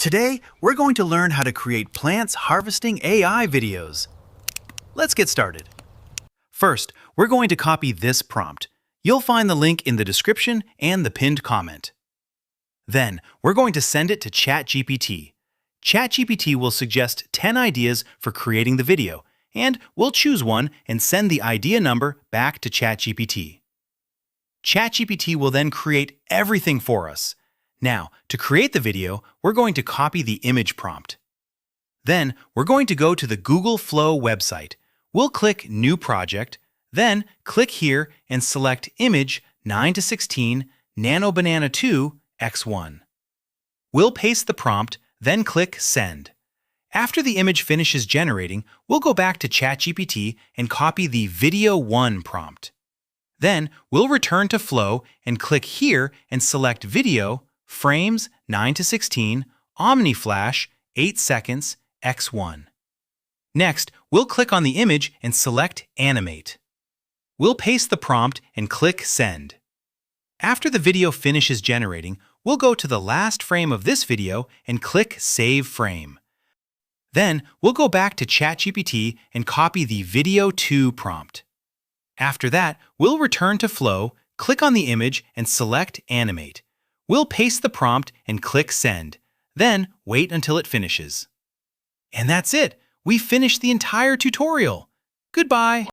Today, we're going to learn how to create plants harvesting AI videos. Let's get started. First, we're going to copy this prompt. You'll find the link in the description and the pinned comment. Then, we're going to send it to ChatGPT. ChatGPT will suggest 10 ideas for creating the video, and we'll choose one and send the idea number back to ChatGPT. ChatGPT will then create everything for us. Now, to create the video, we're going to copy the image prompt. Then, we're going to go to the Google Flow website. We'll click New Project, then click here and select Image 9:16 Nano Banana Two X1. We'll paste the prompt, then click Send. After the image finishes generating, we'll go back to ChatGPT and copy the Video 1 prompt. Then, we'll return to Flow and click here and select Video, Frames 9:16 Omni Flash 8 seconds X1. Next, we'll click on the image and select Animate. We'll paste the prompt and click Send. After the video finishes generating, we'll go to the last frame of this video and click Save Frame. Then, we'll go back to ChatGPT and copy the Video 2 prompt. After that, we'll return to Flow, click on the image and select Animate. We'll paste the prompt and click Send. Then, wait until it finishes. And that's it! We finished the entire tutorial. Goodbye!